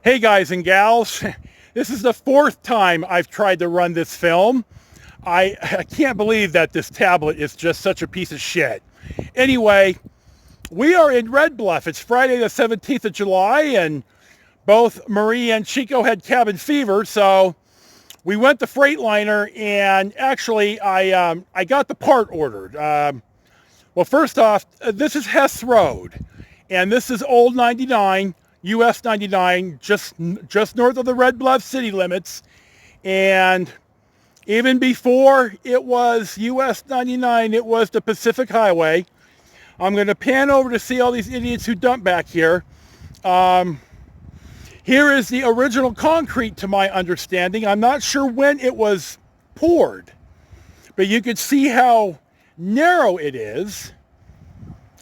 Hey guys and gals, this is the fourth time I've tried to run this film. I can't believe that this tablet is just such a piece of shit. Anyway, we are in Red Bluff. It's Friday the 17th of July and both Marie and Chico had cabin fever, so we went to Freightliner and actually I got the part ordered. Well, first off, this is Hess Road and this is Old 99. US 99, just north of the Red Bluff city limits. And even before it was US 99, it was the Pacific Highway. I'm going to pan over to see all these idiots who dump back here. Here is the original concrete, to my understanding. I'm not sure when it was poured, but you can see how narrow it is.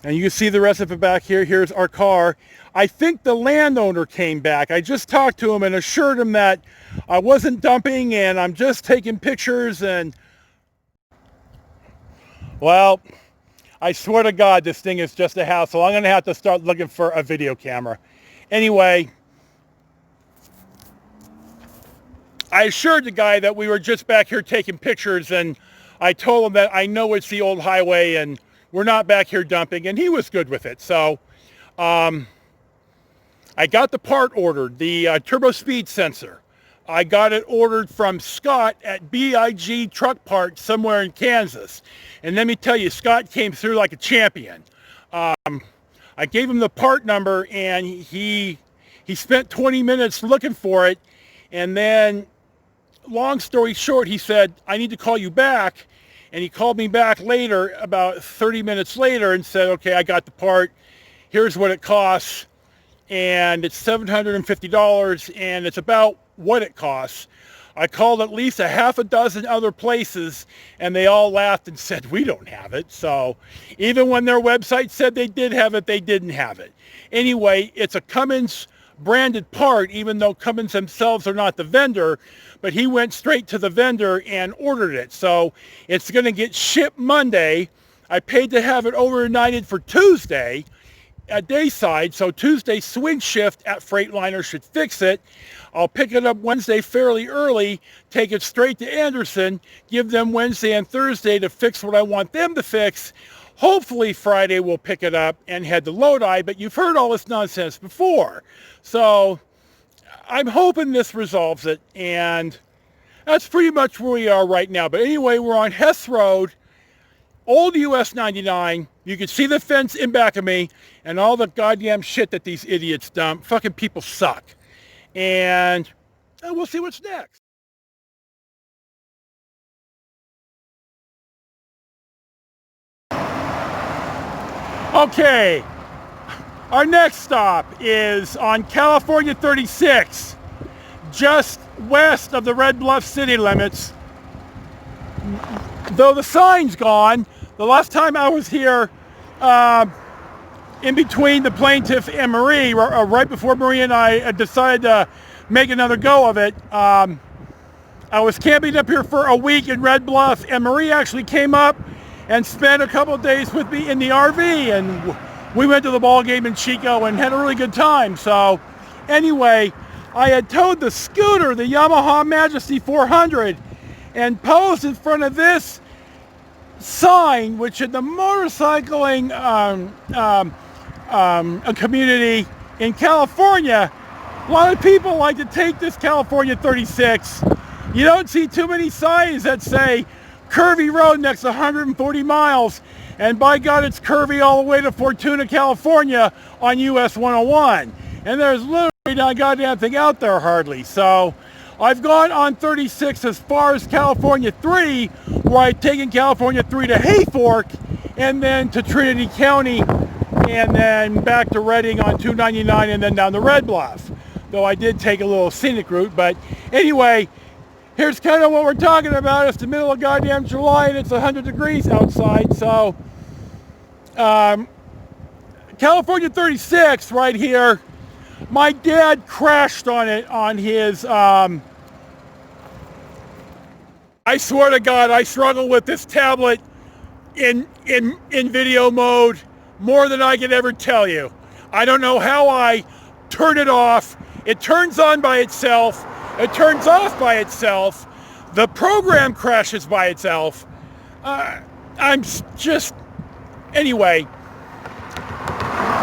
And you can see the rest of it back here. Here's our car. I think the landowner came back. I just talked to him and assured him that I wasn't dumping and I'm just taking pictures and... Well, I swear to God, this thing is just a hassle. I'm going to have to start looking for a video camera. Anyway, I assured the guy that we were just back here taking pictures and I told him that I know it's the old highway and we're not back here dumping, and he was good with it. So I got the part ordered, the turbo speed sensor. I got it ordered from Scott at BIG Truck Parts somewhere in Kansas. And let me tell you, Scott came through like a champion. I gave him the part number and he spent 20 minutes looking for it. And then, long story short, he said, I need to call you back. And he called me back later, about 30 minutes later, and said, okay, I got the part. Here's what it costs. And it's $750, and it's about what it costs. I called at least a half a dozen other places, and they all laughed and said, we don't have it. So even when their website said they did have it, they didn't have it. Anyway, it's a Cummins branded part, even though Cummins themselves are not the vendor, but he went straight to the vendor and ordered it. So it's going to get shipped Monday. I paid to have it overnighted for Tuesday at Dayside, so Tuesday swing shift at Freightliner should fix it. I'll pick it up Wednesday fairly early, take it straight to Anderson, give them Wednesday and Thursday to fix what I want them to fix. Hopefully Friday we'll pick it up and head to Lodi, but you've heard all this nonsense before. So I'm hoping this resolves it, and that's pretty much where we are right now. But anyway, we're on Hess Road, old US 99. You can see the fence in back of me and all the goddamn shit that these idiots dump. Fucking people suck. And we'll see what's next. Okay, our next stop is on California 36, just west of the Red Bluff city limits. Though the sign's gone, the last time I was here, in between the plaintiff and Marie, right before Marie and I decided to make another go of it, I was camping up here for a week in Red Bluff, and Marie actually came up and spent a couple of days with me in the RV, and we went to the ball game in Chico and had a really good time. So anyway, I had towed the scooter, the Yamaha Majesty 400, and posed in front of this sign, which in the motorcycling community in California, a lot of people like to take this California 36. You don't see too many signs that say curvy road next 140 miles, and by God, it's curvy all the way to Fortuna, California on US 101. And there's literally not a goddamn thing out there hardly. So I've gone on 36 as far as California 3, where I've taken California 3 to Hayfork, and then to Trinity County, and then back to Redding on 299, and then down to Red Bluff. Though I did take a little scenic route, but anyway, here's kind of what we're talking about. It's the middle of goddamn July and it's 100 degrees outside. So California 36 right here. My dad crashed on it on his, I swear to God, I struggle with this tablet in video mode more than I can ever tell you. I don't know how I turn it off It turns on by itself. It turns off by itself. The program crashes by itself. I'm just... Anyway,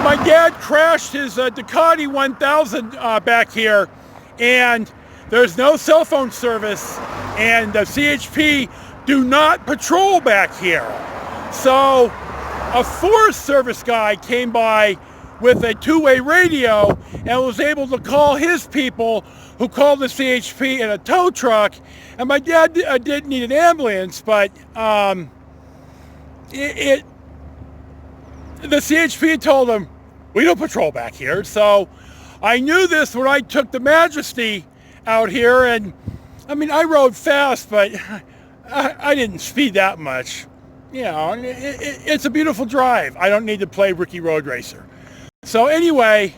my dad crashed his Ducati 1000 back here, and there's no cell phone service, and the CHP do not patrol back here. So a Forest Service guy came by with a two-way radio and was able to call his people, who called the CHP in a tow truck. And my dad did need an ambulance, but the CHP told him, we don't patrol back here. So I knew this when I took the Majesty out here, and I mean, I rode fast, but I didn't speed that much. You know, it's a beautiful drive. I don't need to play Ricky Road Racer. So anyway,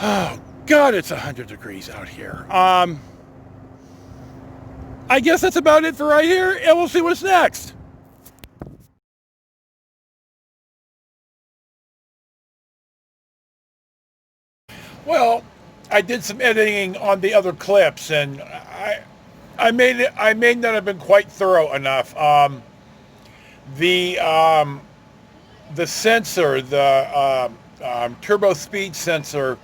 oh God, it's 100 degrees out here. I guess that's about it for right here, and we'll see what's next. Well, I did some editing on the other clips, and I may not have been quite thorough enough. The sensor, the turbo speed sensor,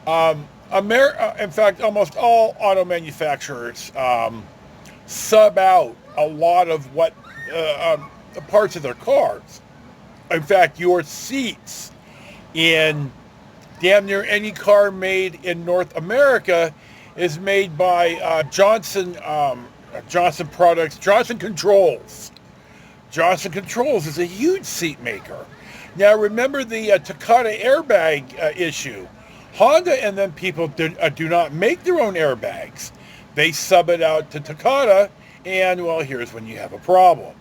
in fact, almost all auto manufacturers sub out a lot of what parts of their cars. In fact, your seats in damn near any car made in North America is made by Johnson Products, Johnson Controls. Johnson Controls is a huge seat maker. Now remember the Takata airbag issue. Honda and them people do not make their own airbags. They sub it out to Takata, and well, here's when you have a problem.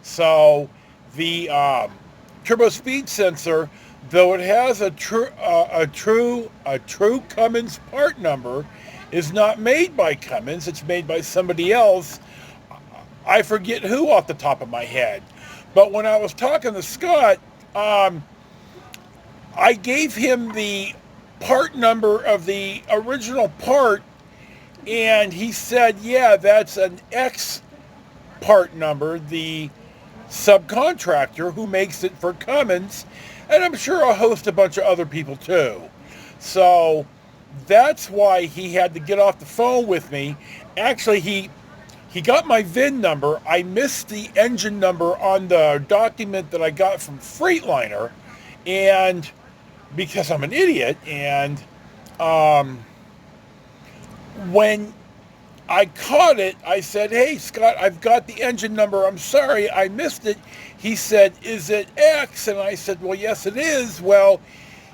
So the turbo speed sensor, though it has a true Cummins part number, is not made by Cummins. It's made by somebody else. I forget who off the top of my head. But when I was talking to Scott, I gave him the part number of the original part, and he said, yeah, that's an X part number, the subcontractor who makes it for Cummins, and I'm sure a bunch of other people too. So that's why he had to get off the phone with me. Actually, he got my VIN number. I missed the engine number on the document that I got from Freightliner, and because I'm an idiot, and when I caught it, I said, hey, Scott, I've got the engine number. I'm sorry, I missed it. He said, is it X? And I said, well, yes, it is. Well,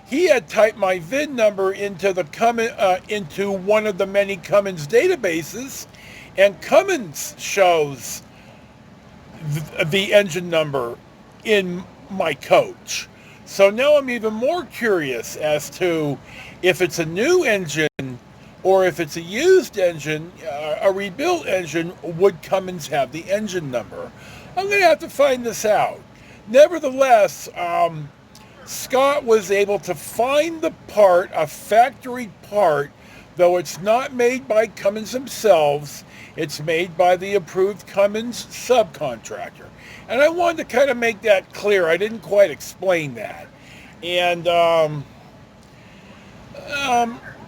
he had typed my VIN number into into one of the many Cummins databases, and Cummins shows the engine number in my coach. So now I'm even more curious as to if it's a new engine or if it's a used engine, a rebuilt engine, would Cummins have the engine number? I'm going to have to find this out. Nevertheless, Scott was able to find the part, a factory part, though it's not made by Cummins themselves. It's made by the approved Cummins subcontractor. And I wanted to kind of make that clear. I didn't quite explain that. And,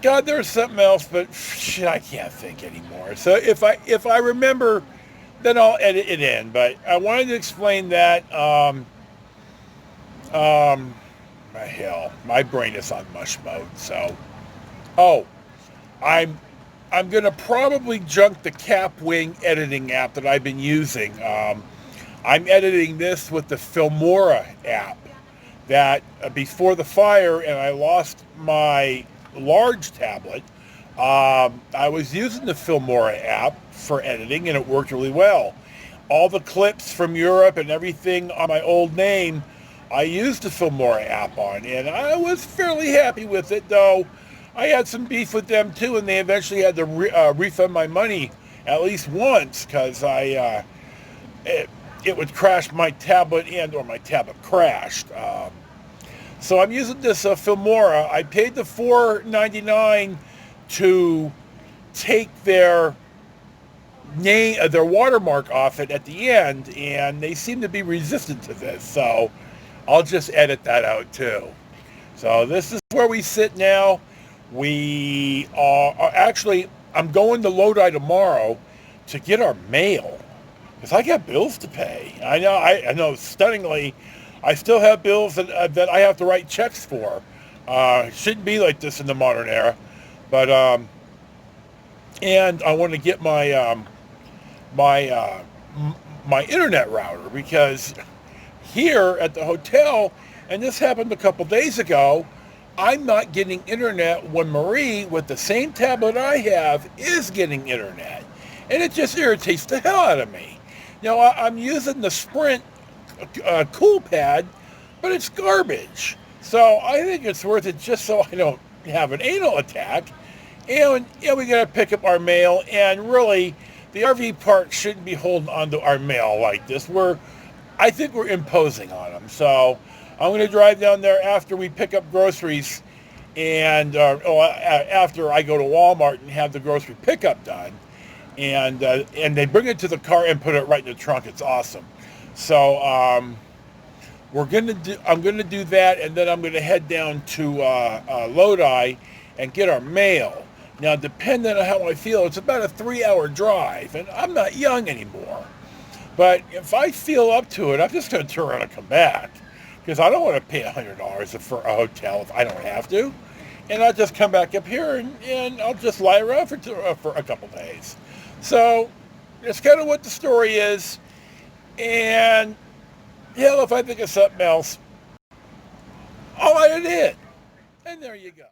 God, there's something else, but shit, I can't think anymore. So if I remember, then I'll edit it in. But I wanted to explain that. Hell, my brain is on mush mode. So, I'm gonna probably junk the Capwing editing app that I've been using. I'm editing this with the Filmora app that before the fire, and I lost my large tablet. I was using the Filmora app for editing, and it worked really well. All the clips from Europe and everything on my old name, I used the Filmora app on, and I was fairly happy with it, though I had some beef with them too, and they eventually had to refund my money at least once, because it would crash my tablet, or my tablet crashed. So I'm using this Filmora. I paid the $4.99 to take their name, their watermark off it at the end, and they seem to be resistant to this. So I'll just edit that out too. So this is where we sit now. We are actually, I'm going to Lodi tomorrow to get our mail because I got bills to pay. I know, stunningly, I still have bills that I have to write checks for. It shouldn't be like this in the modern era, but and I want to get my internet router because here at the hotel, and this happened a couple days ago, I'm not getting internet when Marie, with the same tablet I have, is getting internet. And it just irritates the hell out of me. Now, I'm using the Sprint cool pad, but it's garbage. So I think it's worth it just so I don't have an anal attack. And we got to pick up our mail. And really, the RV park shouldn't be holding onto our mail like this. I think we're imposing on them. So I'm going to drive down there after we pick up groceries and after I go to Walmart and have the grocery pickup done. And they bring it to the car and put it right in the trunk. It's awesome. So I'm going to do that, and then I'm going to head down to Lodi and get our mail. Now, depending on how I feel, it's about a 3-hour drive, and I'm not young anymore. But if I feel up to it, I'm just going to turn around and come back because I don't want to pay $100 for a hotel if I don't have to. And I'll just come back up here and I'll just lie around for a couple days. So that's kind of what the story is. And hell, if I think of something else, I'll write it in. And there you go.